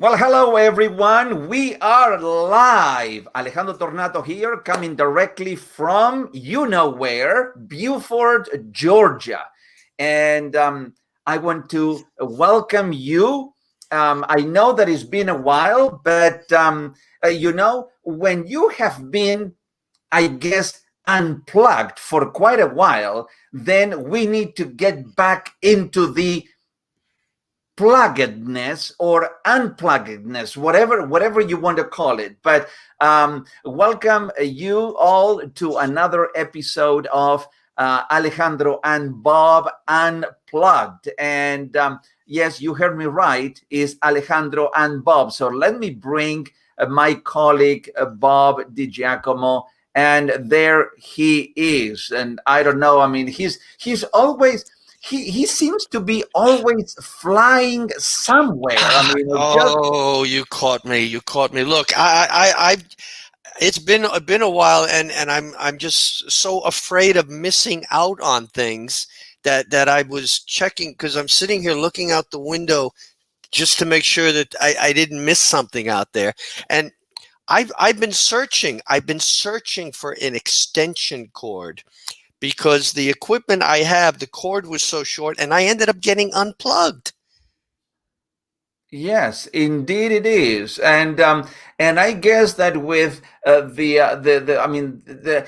Well, hello everyone. We are live. Alejandro Tornato here, coming directly from you know where, Beaufort, Georgia. And I want to welcome you. I know that it's been a while, but when you have been, I guess, unplugged for quite a while, then we need to get back into the pluggedness or unpluggedness, whatever you want to call it. But welcome you all to another episode of Alejandro and Bob Unplugged. And yes, you heard me right, is Alejandro and Bob. So let me bring my colleague Bob DiGiacomo, and there he is. And I don't know, I mean, he's always he seems to be always flying somewhere. I mean, Oh, you caught me. You caught me. Look, it's been a while, and I'm just so afraid of missing out on things that I was checking, because I'm sitting here looking out the window just to make sure that I didn't miss something out there. And I've been searching. I've been searching for an extension cord, because the equipment I have, the cord was so short, and I ended up getting unplugged. yes, indeed it is. And I guess that with the I mean,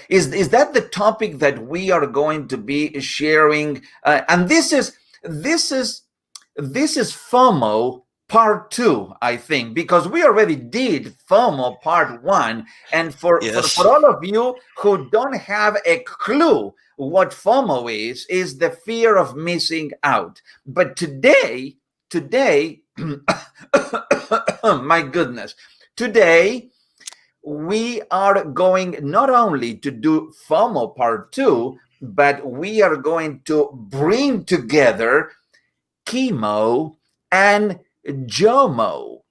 is that the topic that we are going to be sharing? And this is FOMO part two, I think, because we already did FOMO part one. And Yes. for all of you who don't have a clue what FOMO is the fear of missing out. But today, my goodness, today we are going not only to do FOMO part two, but we are going to bring together KIMO and JOMO.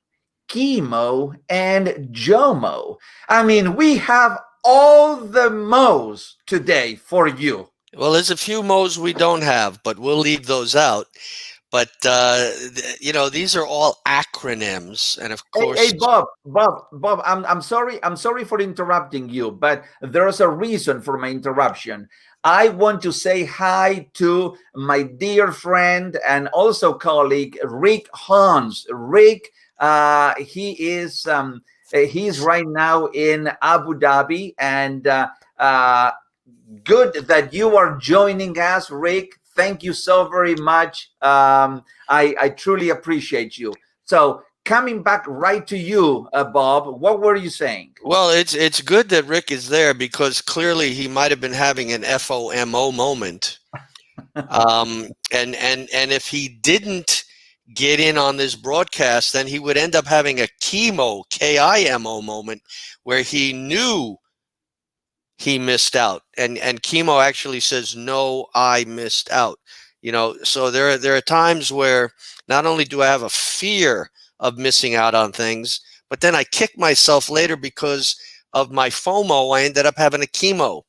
KIMO and JOMO. I mean, we have all the mo's today for you. Well, there's a few modes we don't have, but we'll leave those out. But these are all acronyms, and of Hey, course, Bob, I'm sorry for interrupting you, but there's a reason for my interruption. I want to say hi to my dear friend and also colleague, Rick Hans. Rick, he's right now in Abu Dhabi, and good that you are joining us, Rick. Thank you so very much. I truly appreciate you. So coming back right to you, Bob, what were you saying? well, it's good that Rick is there, because clearly he might have been having an FOMO moment. And if he didn't get in on this broadcast, then he would end up having a KIMO, KIMO moment, where he knew he missed out. And KIMO actually says, no, I missed out. So there are times where not only do I have a fear of missing out on things, but then I kick myself later because of my FOMO. I ended up having a KIMO.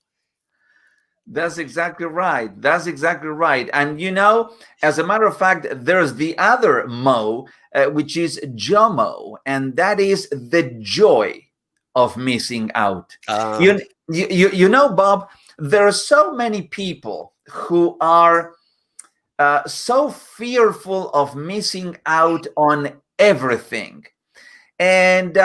That's exactly right. That's exactly right. And as a matter of fact, there's the other mo, which is JOMO, and that is the joy of missing out. Bob, there are so many people who are so fearful of missing out on everything. And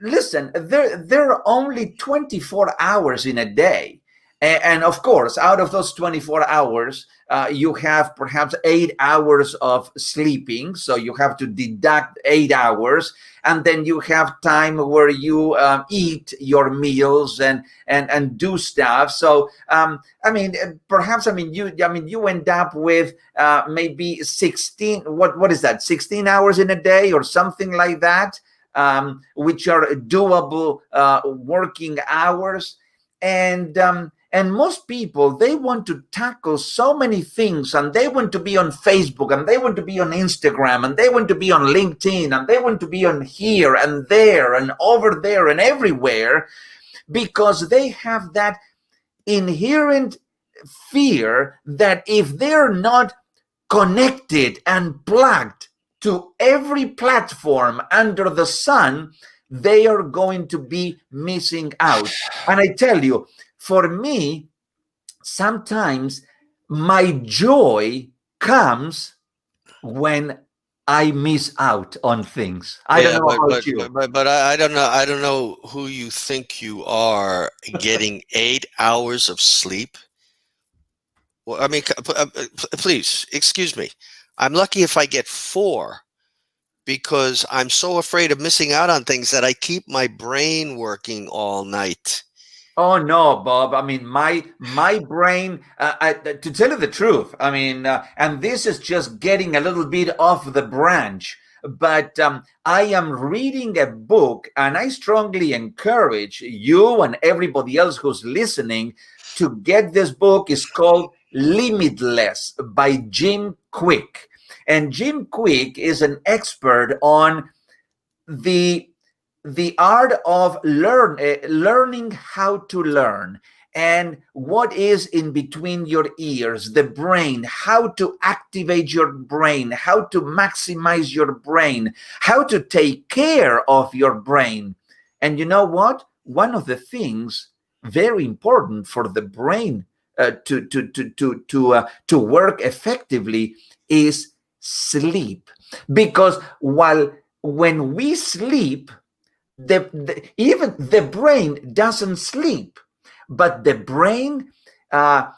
listen, there are only 24 hours in a day. And of course, out of those 24 hours, you have perhaps 8 hours of sleeping. So you have to deduct 8 hours. And then you have time where you eat your meals and do stuff. So, you end up with maybe 16, what is that? 16 hours in a day or something like that, which are doable working hours. And most people, they want to tackle so many things, and they want to be on Facebook, and they want to be on Instagram, and they want to be on LinkedIn, and they want to be on here and there and over there and everywhere, because they have that inherent fear that if they're not connected and plugged to every platform under the sun, they are going to be missing out. And I tell you, for me, sometimes my joy comes when I miss out on things. I don't Yeah, know about you. but I don't know. I don't know who you think you are getting 8 hours of sleep. Well, I mean, please excuse me. I'm lucky if I get 4 because I'm so afraid of missing out on things that I keep my brain working all night. Oh no, Bob. I mean, my brain. To tell you the truth, I mean, and this is just getting a little bit off the branch. But I am reading a book, and I strongly encourage you and everybody else who's listening to get this book. It's called Limitless by Jim Quick, and Jim Quick is an expert on the art of learning how to learn, and what is in between your ears, the brain, how to activate your brain, how to maximize your brain, how to take care of your brain. And you know what? One of the things very important for the brain to work effectively is sleep, because when we sleep, even the brain doesn't sleep, but the brain uh,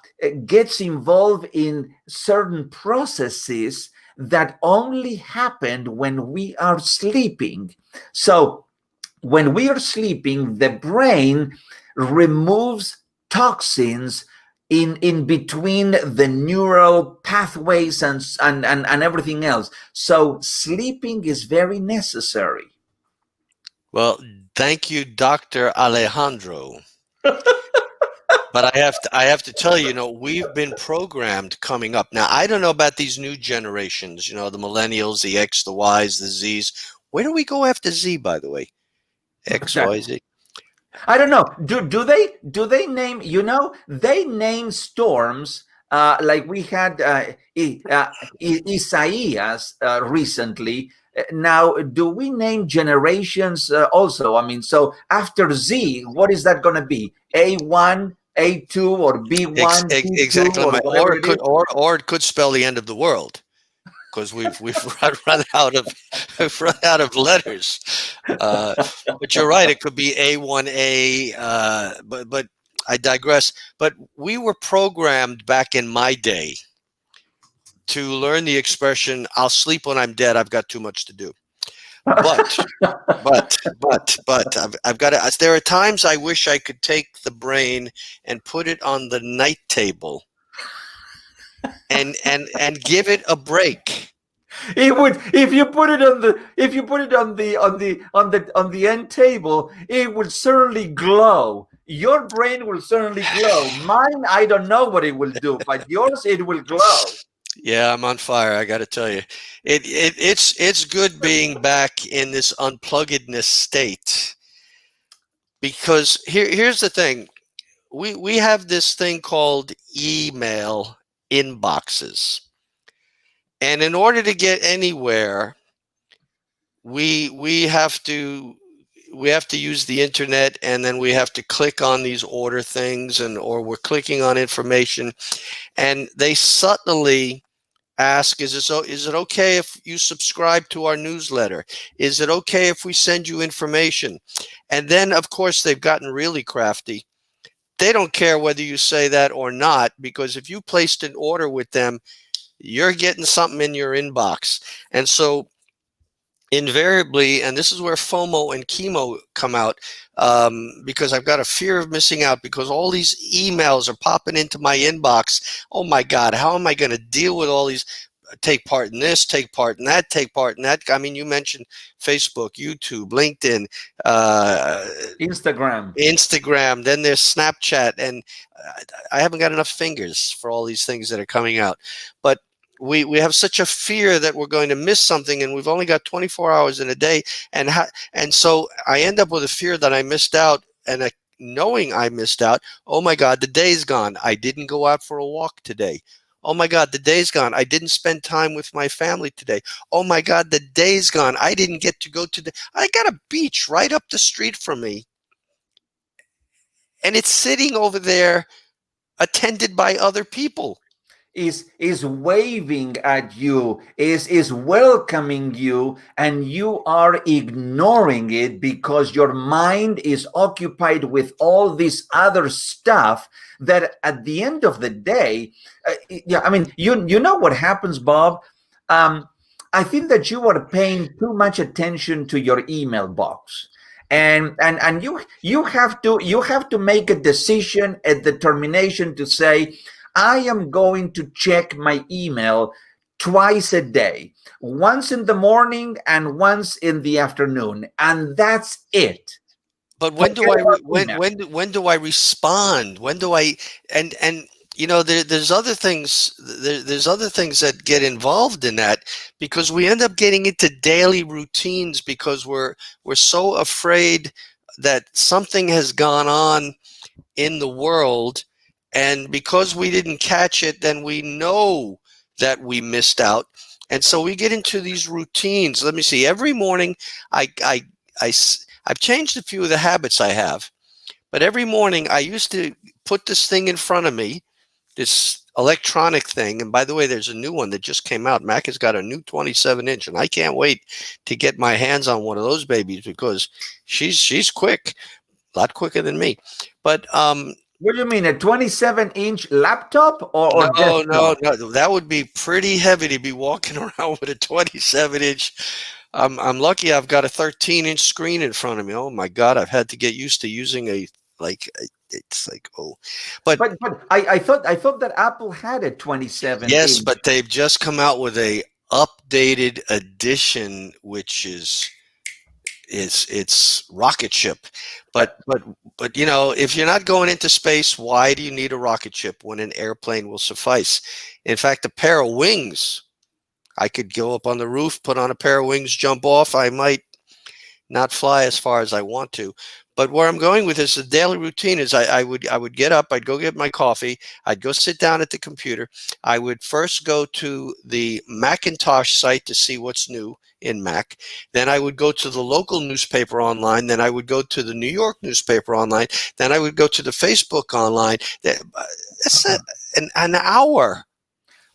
gets involved in certain processes that only happen when we are sleeping. So when we are sleeping, the brain removes toxins in between the neural pathways and everything else. So sleeping is very necessary. Well, thank you, Dr. Alejandro. But I have to tell you, we've been programmed coming up. Now, I don't know about these new generations, the millennials, the X, the Ys, the Zs. Where do we go after Z, by the way? X, Y, Z. I don't know. Do they name? They name storms like we had Isaias recently. Now, do we name generations also? I mean, so after Z, what is that going to be? A1, A2, or B1, B2, Exactly. or whatever Or it is? or it could spell the end of the world because we've run out of run out of letters. But you're right; it could be A1A. But I digress. But we were programmed back in my day to learn the expression "I'll sleep when I'm dead. I've got too much to do." But I've got to. There are times I wish I could take the brain and put it on the night table and give it a break. It would, if you put it on the end table, it would certainly glow. Your brain will certainly glow. Mine, I don't know what it will do, but yours, it will glow. Yeah, I'm on fire. I got to tell you, it's good being back in this unpluggedness state, because here's the thing: we have this thing called email inboxes, and in order to get anywhere, we have to use the internet, and then we have to click on these order things, or we're clicking on information, and they subtly ask, is it okay if you subscribe to our newsletter? Is it okay if we send you information? And then, of course, they've gotten really crafty. They don't care whether you say that or not, because if you placed an order with them, you're getting something in your inbox. And so invariably, and this is where FOMO and KIMO come out, because I've got a fear of missing out because all these emails are popping into my inbox. Oh my God, how am I going to deal with all these? Take part in this, take part in that, take part in that. I mean, you mentioned Facebook, YouTube, LinkedIn, Instagram. Then there's Snapchat, and I haven't got enough fingers for all these things that are coming out. But we have such a fear that we're going to miss something, and we've only got 24 hours in a day, and so I end up with a fear that I missed out, and knowing I missed out. Oh my God, the day's gone. I didn't go out for a walk today. Oh my God, the day's gone. I didn't spend time with my family today. Oh my God, the day's gone. I didn't get to go to I got a beach right up the street from me, and it's sitting over there attended by other people. Is waving at you, is welcoming you, and you are ignoring it because your mind is occupied with all this other stuff that at the end of the day, yeah, I mean, you know what happens, Bob. um, I think that you are paying too much attention to your email box, and you have to make a decision, a determination to say, I am going to check my email twice a day, once in the morning and once in the afternoon, and that's it. But when do Forget I about email. when do I respond? When do I and there's other things there's other things that get involved in that, because we end up getting into daily routines because we're so afraid that something has gone on in the world, and because we didn't catch it, then we know that we missed out, and so we get into these routines. Let me see. Every morning, I I I I've changed a few of the habits I have, but every morning I used to put this thing in front of me, this electronic thing. And by the way, there's a new one that just came out. Mac has got a new 27-inch, and I can't wait to get my hands on one of those babies because she's quick, a lot quicker than me. But What do you mean, a 27-inch laptop or no, no, desktop? no, that would be pretty heavy to be walking around with a 27-inch. I'm lucky I've got a 13-inch screen in front of me. Oh my God, I've had to get used to using it's like, oh, but But I thought that Apple had a 27 yes, inch. but they've just come out with a updated edition, which is it's rocket ship. But But but but if you're not going into space, why do you need a rocket ship when an airplane will suffice? In fact, a pair of wings, I could go up on the roof, put on a pair of wings, jump off. I might not fly as far as I want to. But where I'm going with this, the daily routine is I would get up, I'd go get my coffee, I'd go sit down at the computer. I would first go to the Macintosh site to see what's new in Mac. Then I would go to the local newspaper online. Then I would go to the New York newspaper online. Then I would go to the Facebook online. That's an hour.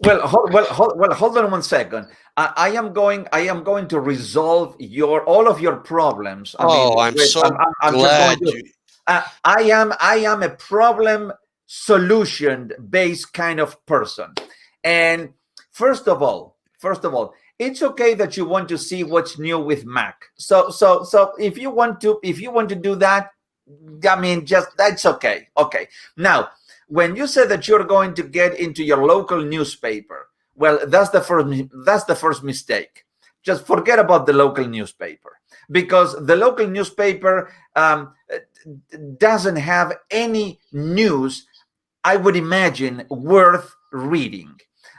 hold on one second. I am going to resolve all of your problems. I mean, Oh, I'm so I'm just going glad to. you. I am a problem solution based kind of person. And first of all, it's okay that you want to see what's new with Mac. So if you want to do that, I mean, just that's okay. Okay. Now, when you say that you're going to get into your local newspaper, well, that's the first mistake. Just forget about the local newspaper, because the local newspaper doesn't have any news, I would imagine, worth reading.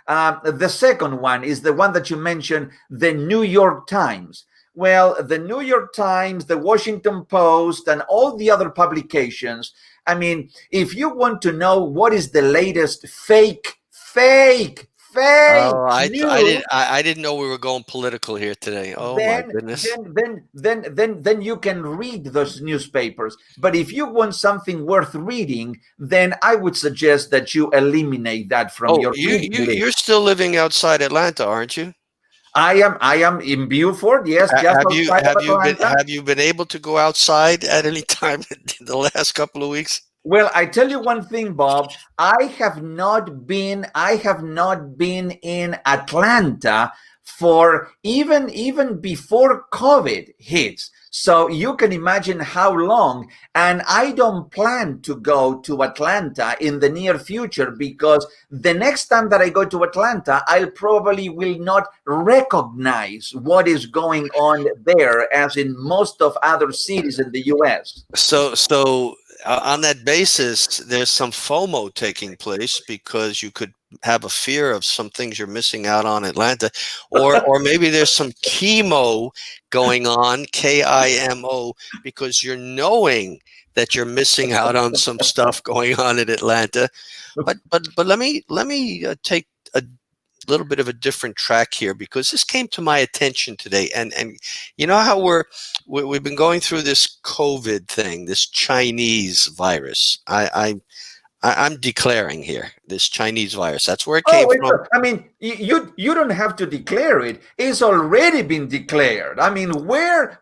The second one is the one that you mentioned, the New York Times. Well, the New York Times, the Washington Post, and all the other publications. I mean, if you want to know what is the latest fake Oh, news, I didn't know we were going political here today. Oh my then goodness. then you can read those newspapers. But if you want something worth reading, then I would suggest that you eliminate that from Oh, your reading you're list. still living outside Atlanta, aren't you? I am in Beaufort, yes, just Have you outside of Atlanta. able to go outside at any time in the last couple of weeks? Well, I tell you one thing, Bob. I have not been in Atlanta for even before COVID hits. So you can imagine how long. And I don't plan to go to Atlanta in the near future, because the next time that I go to Atlanta, I probably will not recognize what is going on there, as in most of other cities in the US. So on that basis, there's some FOMO taking place because you could have a fear of some things you're missing out on Atlanta, or maybe there's some chemo going on, KIMO, because you're knowing that you're missing out on some stuff going on in Atlanta. But let me take little bit of a different track here, because this came to my attention today. And you know how we've been going through this COVID thing, this Chinese virus. I'm declaring here this Chinese virus. That's where it came Oh, from. I mean, you don't have to declare it. It's already been declared. I mean, where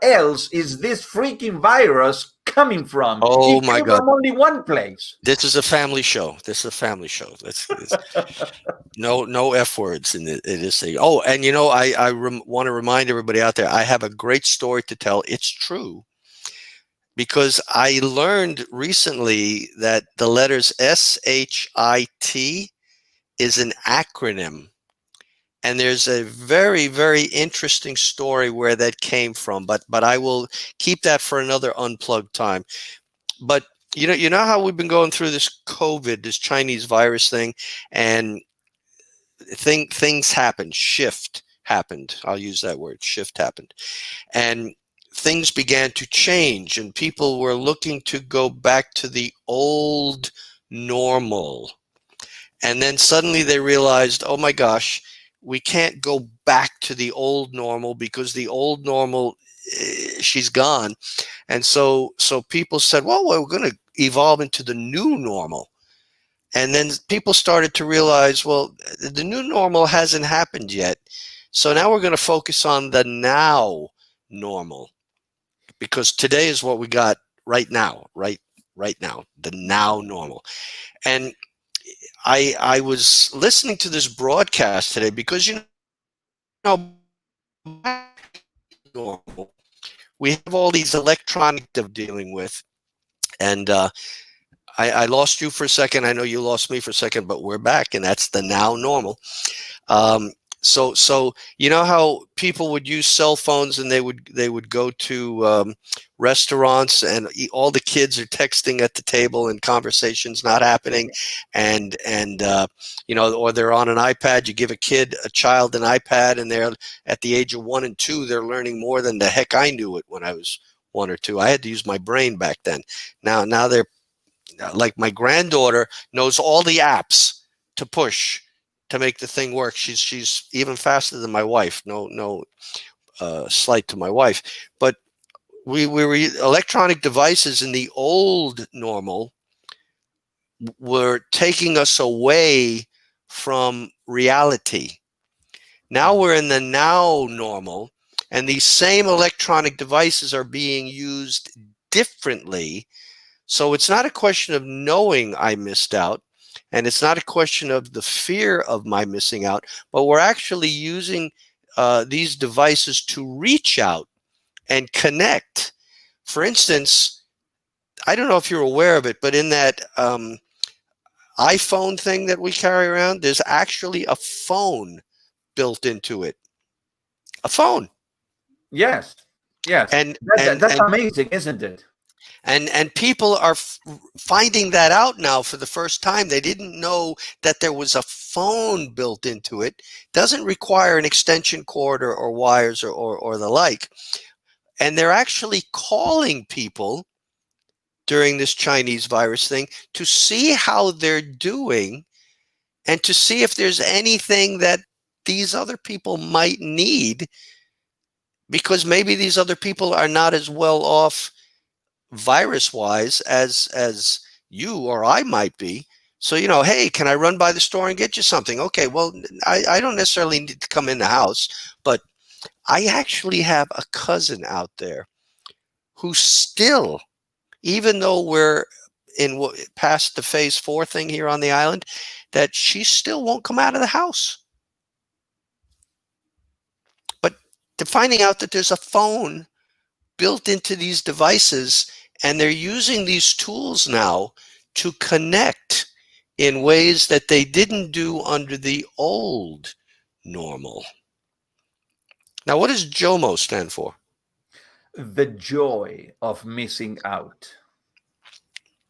else is this freaking virus coming from? Oh It my came God. from only one place. This is a family show. This is a family show. No F words in this thing. Oh, and you know, I want to remind everybody out there, I have a great story to tell. It's true, because I learned recently that the letters SHIT is an acronym. And there's a very, very interesting story where that came from, but I will keep that for another unplugged time. But you know how we've been going through this COVID, this Chinese virus thing, and things happened. Shift happened. I'll use that word. Shift happened, and things began to change, and people were looking to go back to the old normal. And then suddenly they realized, oh my gosh, we can't go back to the old normal, because the old normal, she's gone. And so people said, well, we're going to evolve into the new normal. And then people started to realize, well, the new normal hasn't happened yet. So now we're going to focus on the now normal, because today is what we got right now, right now, the now normal. And I was listening to this broadcast today, because, you know, normal, we have all these electronic dealing with, and I lost you for a second. I know you lost me for a second, but we're back, and that's the now normal. So you know how people would use cell phones, and they would go to restaurants, and all the kids are texting at the table, and conversations not happening, and you know, or they're on an iPad. You give a child an iPad, and they're at the age of 1 and 2, they're learning more than the heck I knew it when I was 1 or 2. I had to use my brain back then. Now they're like, my granddaughter knows all the apps to push to make the thing work. She's even faster than my wife. No slight to my wife, but we were electronic devices in the old normal were taking us away from reality. Now we're in the now normal, and these same electronic devices are being used differently. So it's not a question of knowing I missed out, and it's not a question of the fear of my missing out, but we're actually using these devices to reach out and connect. For instance, I don't know if you're aware of it, but in that iPhone thing that we carry around, there's actually a phone built into it. A phone. Yes, yes. And That's amazing, isn't it? And people are finding that out now for the first time. They didn't know that there was a phone built into it. Doesn't require an extension cord or wires or the like. And they're actually calling people during this Chinese virus thing to see how they're doing, and to see if there's anything that these other people might need, because maybe these other people are not as well off virus-wise as you or I might be. So, you know, hey, can I run by the store and get you something? Okay, well, I don't necessarily need to come in the house, but I actually have a cousin out there who still, even though we're in past the phase 4 thing here on the island, that she still won't come out of the house. But to finding out that there's a phone built into these devices, and they're using these tools now to connect in ways that they didn't do under the old normal. Now, what does JOMO stand for? The joy of missing out.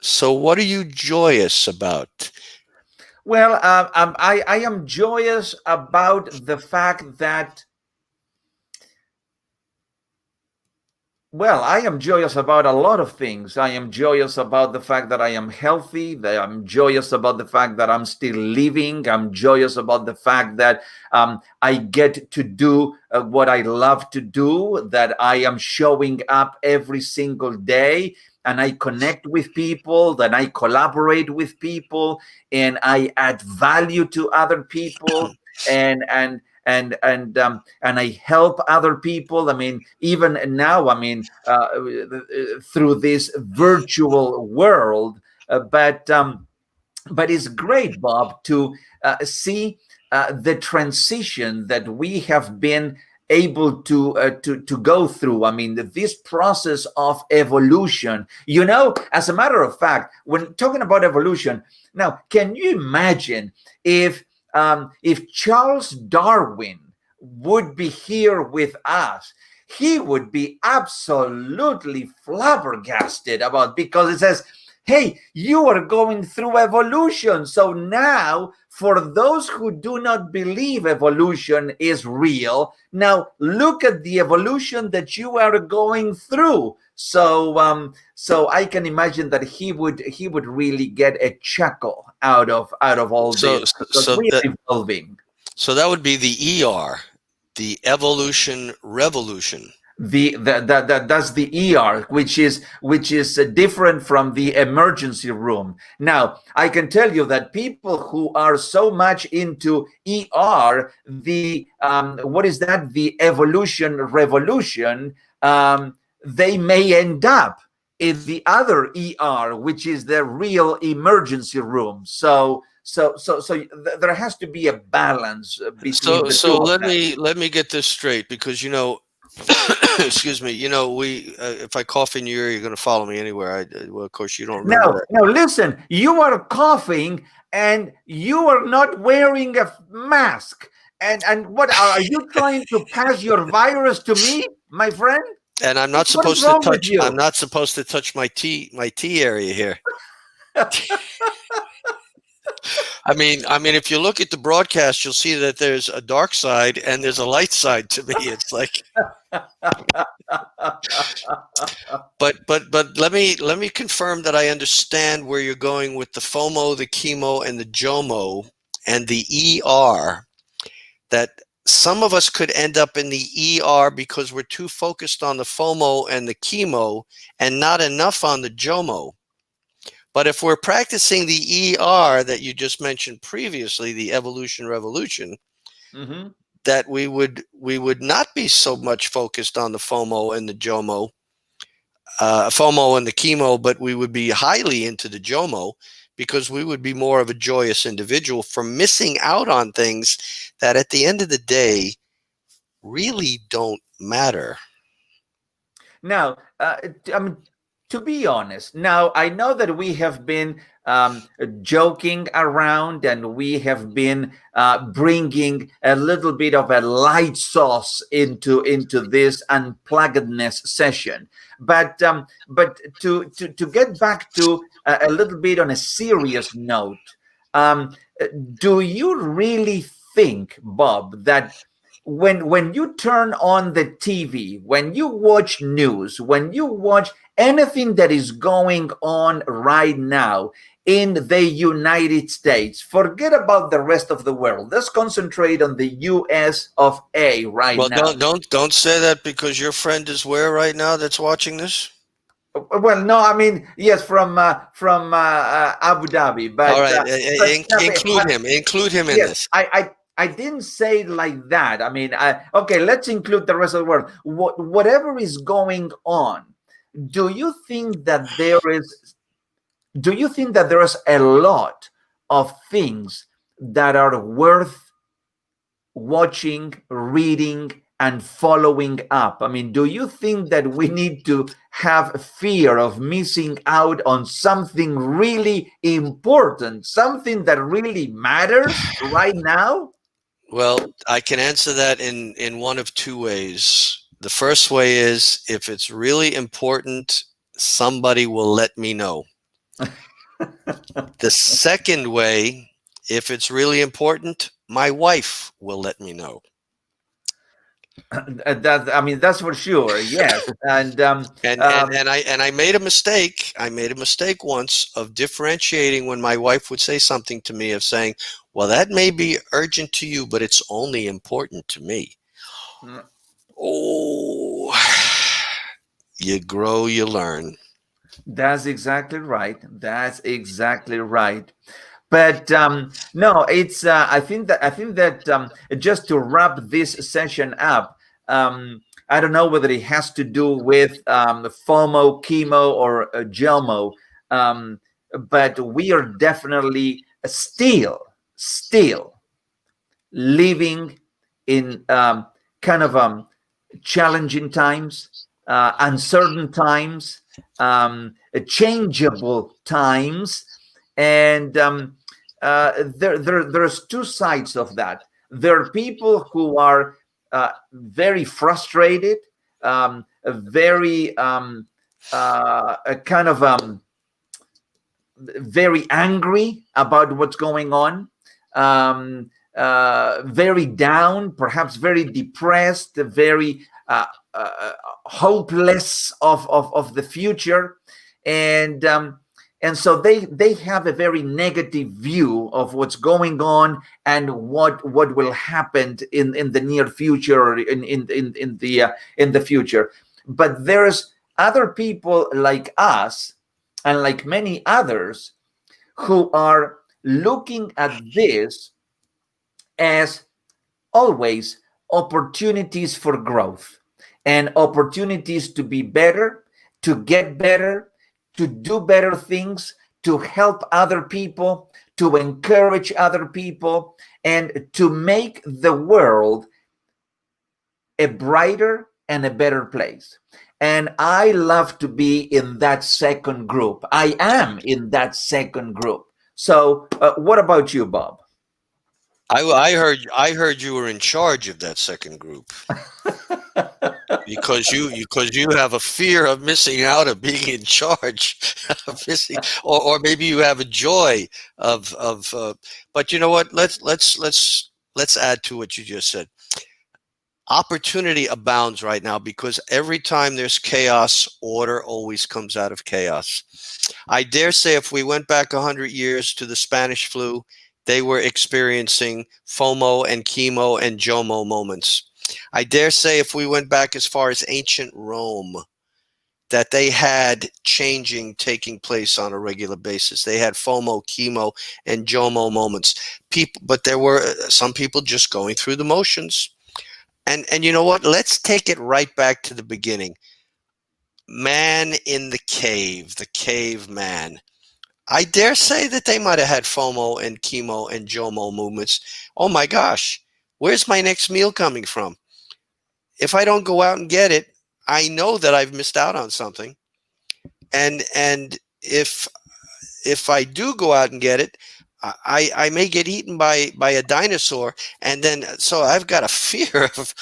So what are you joyous about? Well, I am joyous about the fact that Well, I am joyous about a lot of things. I am joyous about the fact that I am healthy. That I'm joyous about the fact that I'm still living. I'm joyous about the fact that I get to do what I love to do, that I am showing up every single day and I connect with people, that I collaborate with people, and I add value to other people. And I help other people. I mean, even now, I mean, through this virtual world. But it's great, Bob, to see the transition that we have been able to go through. I mean, this process of evolution. You know, as a matter of fact, when talking about evolution, now, can you imagine if Charles Darwin would be here with us? He would be absolutely flabbergasted about, because it says, hey, you are going through evolution. So now, for those who do not believe evolution is real, now look at the evolution that you are going through. So I can imagine that he would really get a chuckle out of all So this, because so we that are evolving. so that would be the ER, the evolution revolution. That's the ER, which is different from the emergency room. Now, I can tell you that people who are so much into ER, the what is that? The evolution revolution. They may end up in the other ER, which is the real emergency room. So there has to be a balance between the So two of let them. me get this straight, because excuse me, we if I cough in your ear, you're going to follow me anywhere. Well, of course, you don't remember Now, that. now listen, you are coughing and you are not wearing a mask. And what are you trying to pass your virus to me, my friend? And What is wrong with I'm you? not supposed to touch my T area here. I mean, if you look at the broadcast, you'll see that there's a dark side and there's a light side to me. It's like, but let me confirm that I understand where you're going with the FOMO, the KIMO, and the JOMO, and the ER. That some of us could end up in the ER because we're too focused on the FOMO and the KIMO and not enough on the JOMO. But if we're practicing the ER that you just mentioned previously, the evolution revolution, Mhm. that we would not be so much focused on the FOMO and the JOMO, FOMO and the KIMO, but we would be highly into the JOMO, because we would be more of a joyous individual for missing out on things that at the end of the day really don't matter. Now, I mean, to be honest, now I know that we have been joking around and we have been bringing a little bit of a light sauce into this unpluggedness session. But to get back to a little bit on a serious note, um, do you really think, Bob, that when you turn on the TV, when you watch news, when you watch anything that is going on right now in the United States, forget about the rest of the world. Let's concentrate on the US of A right Well, now. don't say that, because your friend is where right now that's watching this? Well, no, I mean, yes, from Abu Dhabi, All but right, include him in yes, this. I didn't say it like that. I mean, okay, let's include the rest of the world. Whatever is going on, do you think that there is? Do you think that there is a lot of things that are worth watching, reading, and following up? I mean, do you think that we need to have fear of missing out on something really important, something that really matters right now? Well, I can answer that in one of two ways. The first way is, if it's really important, somebody will let me know. The second way, if it's really important, my wife will let me know. That, I mean, that's for sure. Yes, and And I made a mistake. I made a mistake once of differentiating when my wife would say something to me of saying, "Well, that may be urgent to you, but it's only important to me." Oh, you grow, you learn. that's exactly right. That's exactly right. But no, it's I think that just to wrap this session up, I don't know whether it has to do with FOMO, chemo, or JOMO, but we are definitely still living in kind of challenging times, uncertain times, changeable times, and there's two sides of that. There are people who are very frustrated, very kind of very angry about what's going on, very down, perhaps very depressed, very hopeless of the future, and and so they have a very negative view of what's going on and what will happen in the near future, or in the future. But there's other people like us and like many others who are looking at this as always opportunities for growth and opportunities to be better, to get better, to do better things, to help other people, to encourage other people, and to make the world a brighter and a better place. And I love to be in that second group. I am in that second group. So, what about you, Bob? I heard you were in charge of that second group because you have a fear of missing out, of being in charge, of missing, or maybe you have a joy of. But you know what? Let's add to what you just said. Opportunity abounds right now because every time there's chaos, order always comes out of chaos. I dare say if we went back 100 years to the Spanish flu, they were experiencing FOMO and chemo and JOMO moments. I dare say if we went back as far as ancient Rome, that they had changing taking place on a regular basis. They had FOMO, chemo, and JOMO moments. People, but there were some people just going through the motions. And you know what? Let's take it right back to the beginning. Man in the caveman. I dare say that they might have had FOMO and chemo and JOMO movements. Oh my gosh, where's my next meal coming from? If I don't go out and get it, I know that I've missed out on something. And if I do go out and get it, I may get eaten by a dinosaur, and then so I've got a fear of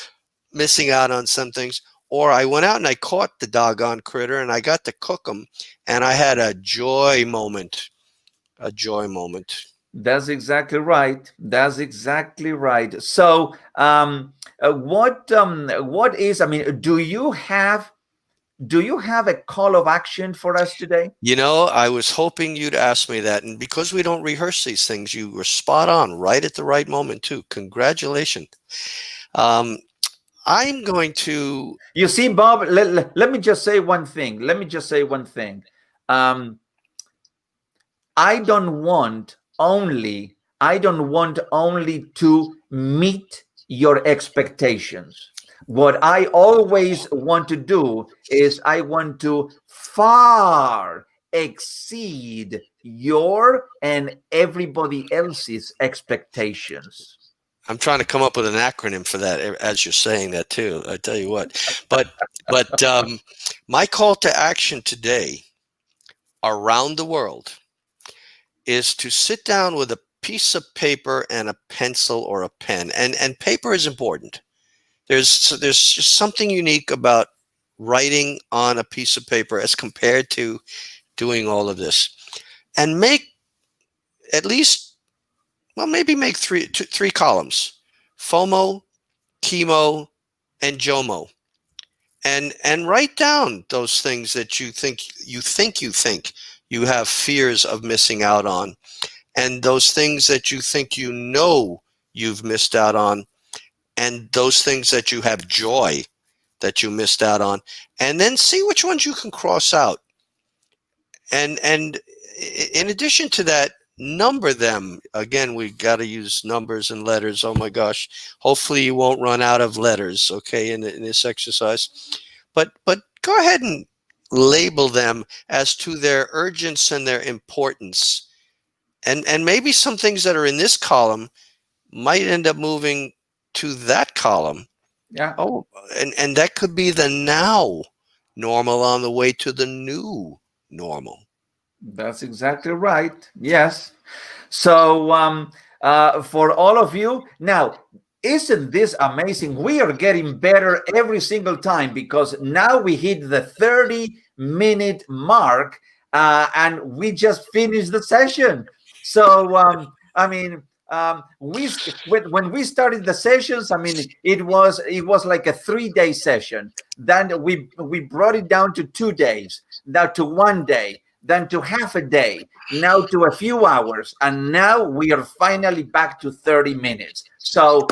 missing out on some things. Or I went out and I caught the doggone critter and I got to cook them, and I had a joy moment. A joy moment. That's exactly right. That's exactly right. So, what is? I mean, do you have a call of action for us today? You know, I was hoping you'd ask me that. And because we don't rehearse these things, you were spot on right at the right moment, too. Congratulations. Um, I'm going to. You see, Bob. Let me just say one thing. Let me just say one thing. Um, I don't want only to meet your expectations. What I always want to do is I want to far exceed your and everybody else's expectations. I'm trying to come up with an acronym for that as you're saying that too. I tell you what, but my call to action today around the world is to sit down with a piece of paper and a pencil or a pen, and paper is important. There's just something unique about writing on a piece of paper as compared to doing all of this, and make at least, well, maybe make three columns: FOMO, chemo, and JOMO, and write down those things that you think you have fears of missing out on, and those things that you think you've missed out on, and those things that you have joy that you missed out on, and then see which ones you can cross out. And in addition to that, number them. Again, we got to use numbers and letters. Oh my gosh. Hopefully you won't run out of letters, okay, in this exercise. But go ahead and label them as to their urgence and their importance. And maybe some things that are in this column might end up moving to that column. Yeah. Oh, and that could be the now normal on the way to the new normal. That's exactly right. Yes. So for all of you, now, isn't this amazing? We are getting better every single time, because now we hit the 30-minute mark, and we just finished the session. So, I mean, when we started the sessions, I mean, it was like a 3-day session. Then we brought it down to 2 days, now to 1 day, then to half a day, now to a few hours, and now we are finally back to 30 minutes. So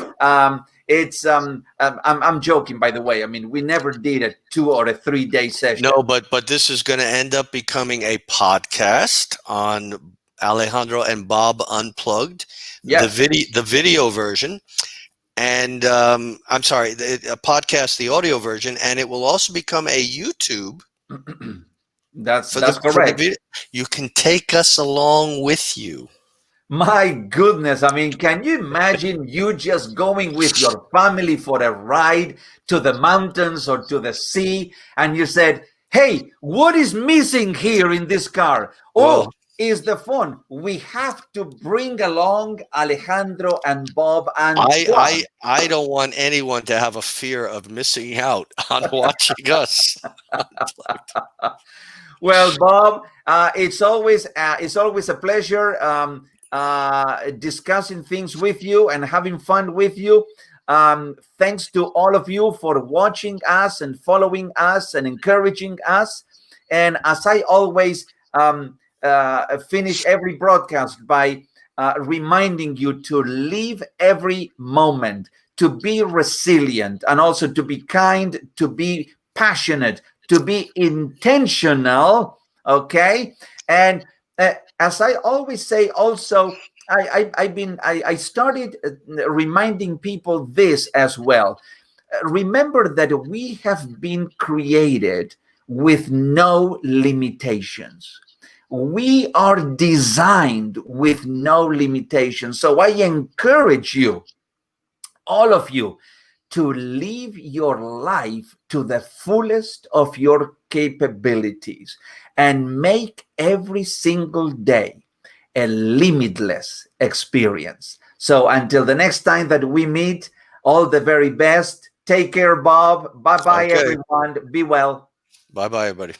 it's I'm joking, by the way. I mean, we never did a 2 or a 3 day session. No, but this is going to end up becoming a podcast on Alejandro and Bob Unplugged. Yes. The video version, and I'm sorry, a podcast, the audio version, and it will also become a YouTube. That's correct. You can take us along with you. My goodness, I mean, can you imagine you just going with your family for a ride to the mountains or to the sea, and you said, hey, what is missing here in this car? Oh, is the phone. We have to bring along Alejandro and Bob and I don't want anyone to have a fear of missing out on watching us. Well, Bob, it's always a pleasure discussing things with you and having fun with you. Thanks to all of you for watching us and following us and encouraging us. And as I always finish every broadcast by reminding you to live every moment, to be resilient, and also to be kind, to be passionate, to be intentional, okay? And as I always say also, I started reminding people this as well. Remember that we have been created with no limitations. We are designed with no limitations. So I encourage you, all of you, to live your life to the fullest of your capabilities and make every single day a limitless experience. So until the next time that we meet, all the very best. Take care, Bob. Bye-bye, everyone. Be well. Bye-bye, everybody.